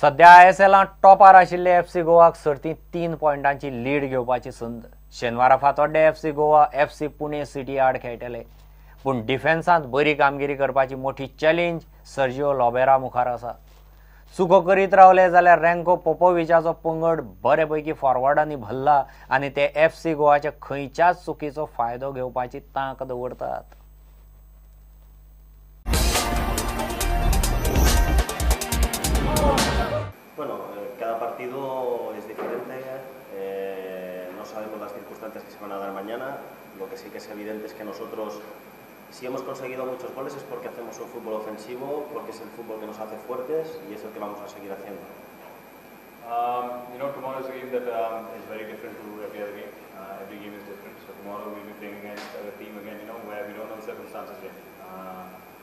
सध्या ISLांत टॉपार आशिल्ले FC गोवाक सर्तींत 3 पॉयंटांची लीड घेवपाची संद. शेनवारा Fatorda FC Goa FC Pune city आड खेळटले. पूण डिफेन्सांत बरी कामगिरी करपाची मोठी चॅलेंज सर्जिओ लोबेरा मुखार आसा. चुको करीत रावले जाल्यार रँको पोपोविचाचो पंगड बरेपैकी फॉरवर्डांनी भल्ला आनी ते FC गोवाच्या खंयच्याच चुकीचो फायदो घेवपाची तांक दवरतात. Bueno, cada partido es diferente, no sabemos las circunstancias que se van a dar mañana. Lo que sí que es evidente es que nosotros, si hemos conseguido muchos goles es porque hacemos un fútbol ofensivo, porque es el fútbol que nos hace fuertes y es el que vamos a seguir haciendo. Tomorrow is a game that is very different to every other game. Every game is different. So tomorrow we'll be playing against a team again, where we don't know the circumstances yet.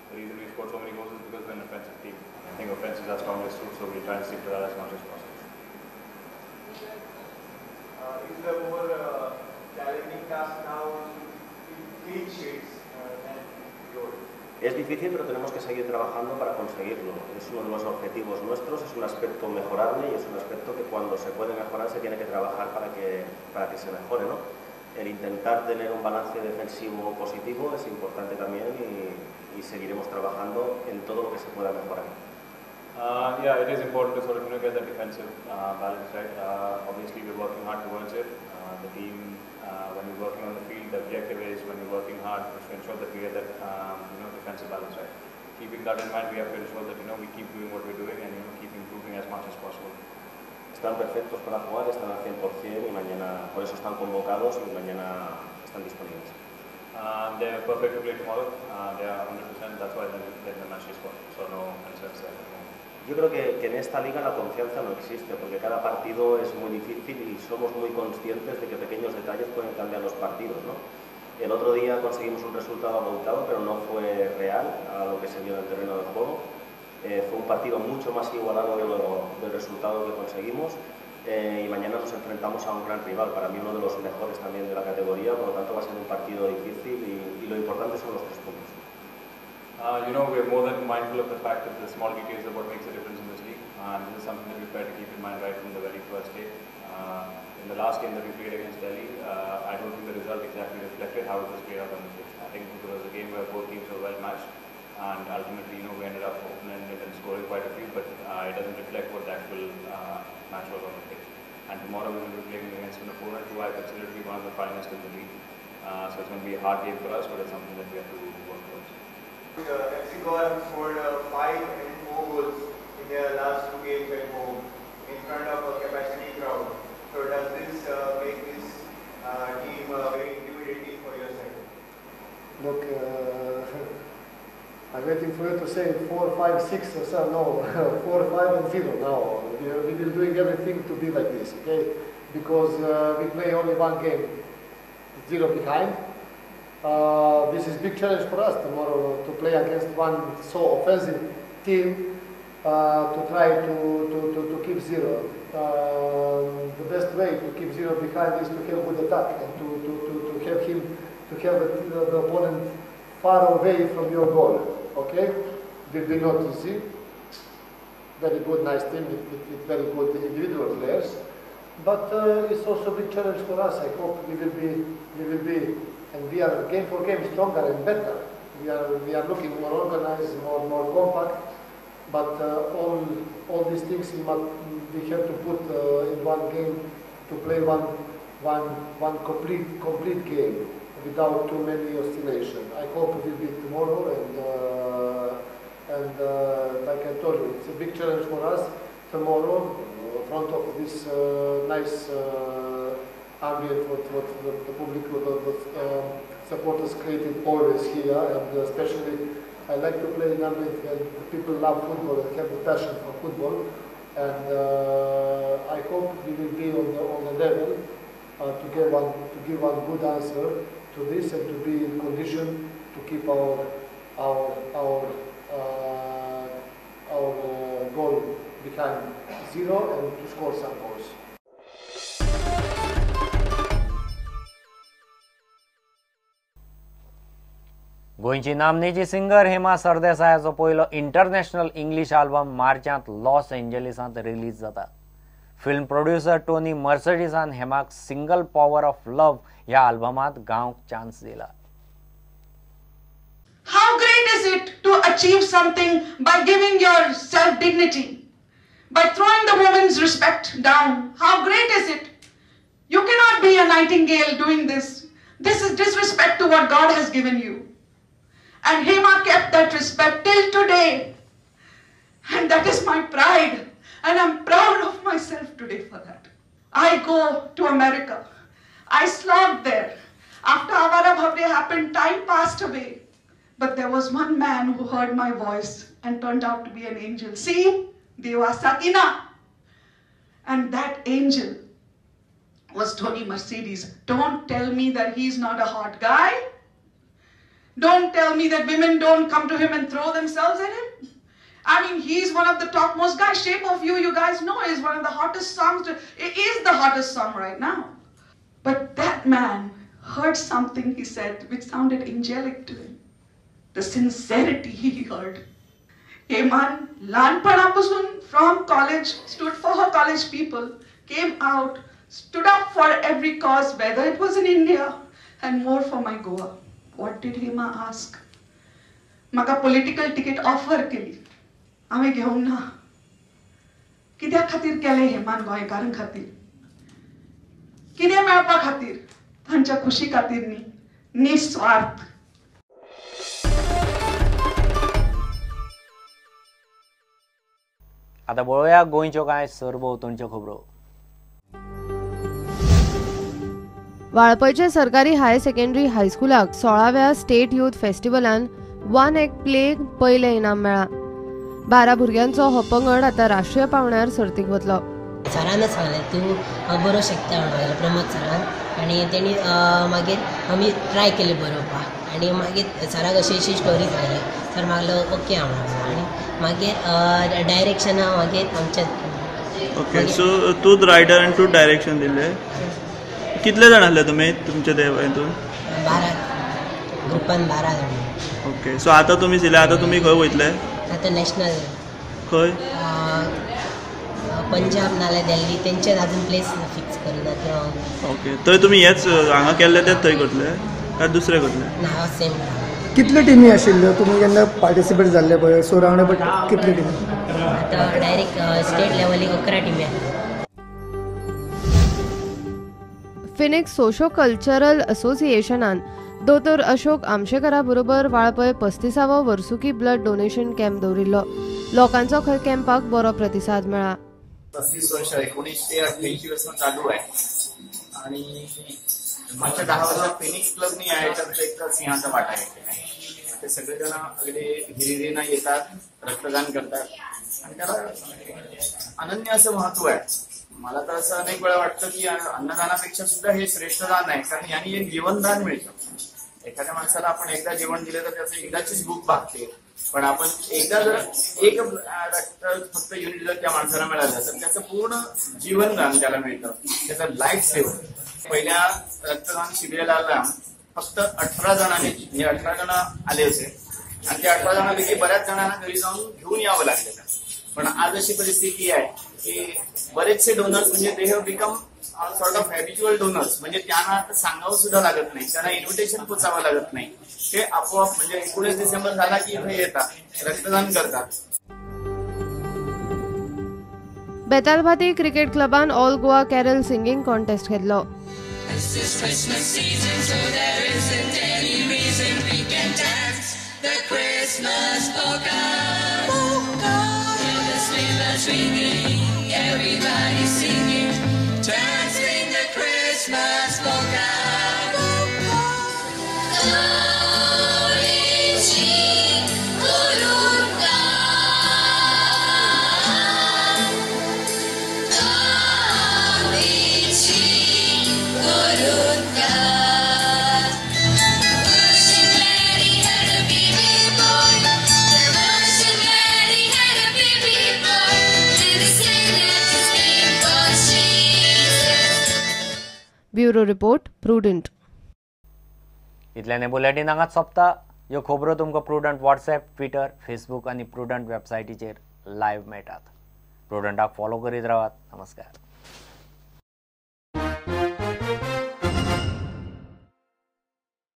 The reason we scored so many goals is because we're an offensive team. I think offense is our strongest suit, so we try and stick to that as much as possible. Is the more challenging task now clean sheets than goal? Es difícil, pero tenemos que seguir trabajando para conseguirlo. Es uno de los objetivos nuestros, es un aspecto mejorable y es un aspecto que cuando se puede mejorar se tiene que trabajar para que se mejore, ¿no? El intentar tener un balance defensivo positivo es importante también y seguiremos trabajando en todo lo que se pueda mejorar. Yeah, it is important to sort of get that defensive balance right. Obviously, we're working hard towards it. The team, when we're working on the field, the objective is when we're working hard to ensure that we get that defensive balance right. Keeping that in mind, we have to ensure that we keep doing what we're doing and keep improving as much as possible. Están perfectos para jugar, están al 100% y mañana, por eso están convocados y mañana están disponibles. They are perfect to play tomorrow. They are 100%. That's why they're in the match squad. So no concerns there. Yo creo que en esta liga la confianza no existe, porque cada partido es muy difícil y somos muy conscientes de que pequeños detalles pueden cambiar los partidos, ¿no? El otro día conseguimos un resultado abultado, pero no fue real a lo que se vio en el terreno del juego. Fue un partido mucho más igualado del resultado que conseguimos y mañana nos enfrentamos a un gran rival, para mí uno de los mejores también de la categoría, por lo tanto va a ser un partido difícil y lo importante son los 3 puntos. We're more than mindful of the fact that the small details are what makes a difference in this league, and this is something that we try to keep in mind right from the very first day. In the last game that we played against Delhi, I don't think the result exactly reflected how it was played out on the pitch. I think it was a game where both teams were well matched, and ultimately, we ended up opening it and scoring quite a few, but it doesn't reflect what the actual match was on the pitch. And tomorrow we will be playing against an opponent who I consider to be one of the finalists in the league. So it's going to be a hard game for us, but it's something that we have to work towards. FC Goa scored 5 and 4 goals in their last 2 games at home in front of a capacity crowd. So does this make this team very intimidating for your side? Look, I'm waiting for you to say 4, 5, 6 or so. No, 4, 5 and 0 now. We will doing everything to be like this, okay? Because we play only one game, 0 behind. This is big challenge for us tomorrow to play against one so offensive team to try to keep 0. The best way to keep 0 behind is to have good attack and to have the opponent far away from your goal. Okay, will be not easy. Very good, nice team with very good individual players, but it's also a big challenge for us. I hope we will be, and we are game for game stronger and better. We are looking more organized, more compact. But all these things we have to put in one game to play one complete game without too many oscillation. I hope it will be tomorrow, and like I told you, it's a big challenge for us tomorrow. In front of this nice ambient what the public, the supporters created always here, and especially I like to play in ambient when people love football and have the passion for football, and I hope we will be on the level to give one good answer to this and to be in condition to keep our goal behind 0 and to score some goals. गोंयची नामनेची singer Hema सरदेसायाचो पयलो international English album मार्चांत Los एंजलिसांत release जाता. Film producer Tony मर्सिडीसान हेमाक single power of love ह्या आल्बमांत गावंक चान्स दिला. How great is it to achieve something by giving yourself dignity, by throwing the woman's respect down? How great is it? You cannot be a nightingale doing this. This is disrespect to what God has given you. And Hema kept that respect till today. And that is my pride. And I'm proud of myself today for that. I go to America. I slogged there. After Avara Bhavre happened, time passed away. But there was one man who heard my voice and turned out to be an angel. See, Deva Sakina. And that angel was Tony Mercedes. Don't tell me that he's not a hot guy. Don't tell me that women don't come to him and throw themselves at him. I mean, he's one of the topmost guys. Shape of You guys know, is one of the hottest songs. It is the hottest song right now. But that man heard something he said which sounded angelic to him. The sincerity he heard. Heman, Lanpanapasun from college, stood for her college people, came out, stood up for every cause, whether it was in India, and more for my Goa. What did Hema ask? Maka political ticket offer केली. आम्ही घेऊन ना. कित्या खातीर केले हेमान गोंयकारां खातीर? कितें मेळपा खातीर? तांच्या खुशी खातीर न्ही, निस्वार्थ. आता पळोवया गोंयच्यो कांय सरभोंवतणच्यो खबरो. वाळपयचे सरकारी हायर सेकंडरी हायस्कुलाक 16व्या स्टेट यूथ फेस्टिवलान वन एक प्ले पयलें इनाम मेळ्ळा. 12 भुरग्यांचो हो पंगड आतां राष्ट्रीय पावंड्यार सर्तीक वतलो. सरानच सांगलें तूं बरो शकता म्हणून प्रमोद सरान, आनी तेणी मागीर आमी ट्राय केलें बरोवपाक, आनी मागीर सराक अशी अशी स्टोरी सांगली. सर मागलो ओके हांव म्हणून, आनी मागीर डायरेक्शन मागीर आमच्या. ओके, सो तूंच रायटर आनी तूं डायरेक्शन दिल्लें. कितले जाण आसले तुमी तुमच्या हितून? 12 ग्रुपान 12 जाण. ओके, सो आतां तुमी सिले, आतां तुमी खंय वयतले? आतां नॅशनल. खंय? पंजाब नाल्यार दिल्ली, तेंचे अजून प्लेस फिक्स करूना. ओके, थंय तुमी हेच हांगा केल्ले तेच थंय करतले काय दुसरे करतले? ना, सेम. कितल्यो टिमी आशिल्ल्यो तुमी जेन्ना पार्टिसिपेट जाल्ले पळय, सो रावंड अबावट कितल्यो टिमी? आतां डायरेक्ट स्टेट लेवलीक 11 टिमी आसा. फिनिक्स सोशो कल्चरल असोसिएशनान दोतोर अशोक आमशेकरा बरोबर वाळपय 35वो वर्सुकी ब्लड डोनेशन कॅम्प दवरिल्लो. लोकांचो खंय कॅम्पाक बरो प्रतिसाद मेळ्ळा. 35 वर्ष 1988 पासून चालू आहे, आणि मागच्या 10 वर्षात फिनिक्स क्लबनी या ह्याच्यात एक सिंहाचा वाटा घेतलेला आहे. ते सगळेजण अगदी हिरिरीनं येतात, रक्तदान करतात, आणि त्याला अनन्य असं महत्व आहे. मला तर असं अनेक वेळा वाटतं की अन्नदानापेक्षा सुद्धा हे श्रेष्ठ दान आहे, कारण यांनी एक जीवनदान मिळतं. एखाद्या माणसाला आपण एकदा जेवण दिलं तर त्याचं एकदाचीच भूक भागते, पण आपण एकदा जर एक रक्त फक्त युनिट जर त्या माणसाला मिळालं तर त्याचं पूर्ण जीवनदान त्याला मिळतं, त्याचं लाईफ सेव्ह. पहिल्या रक्तदान शिबिराला फक्त 18 जणांनी, हे 18 जण आले होते, आणि त्या 18 जणांपैकी बऱ्याच जणांना घरी जाऊन घेऊन यावं लागलेलं. पण आज अशी परिस्थिती आहे की बरेचसे डोनर्स म्हणजे they have become sort of habitual donors, म्हणजे त्यांना सांगावं सुद्धा लागत नाही, त्यांना इन्व्हिटेशन पोचावं लागत नाही. ते आपोआप म्हणजे 19 डिसेंबर झाला की इथे येतात, रक्तदान करतात. बेतालभाती क्रिकेट क्लबान all Goa carol singing contest घेतलो. Bureau report Prudent. इतल्याने बुलेटिन हांगाच सोंपता. ह्यो खबरो तुमकां प्रुडंट व्हॉट्सॲप, ट्विटर, फेसबूक आनी प्रुडंट वेबसायटीचेर लायव्ह मेळटात. प्रुडंटाक फॉलो करीत रावात. नमस्कार.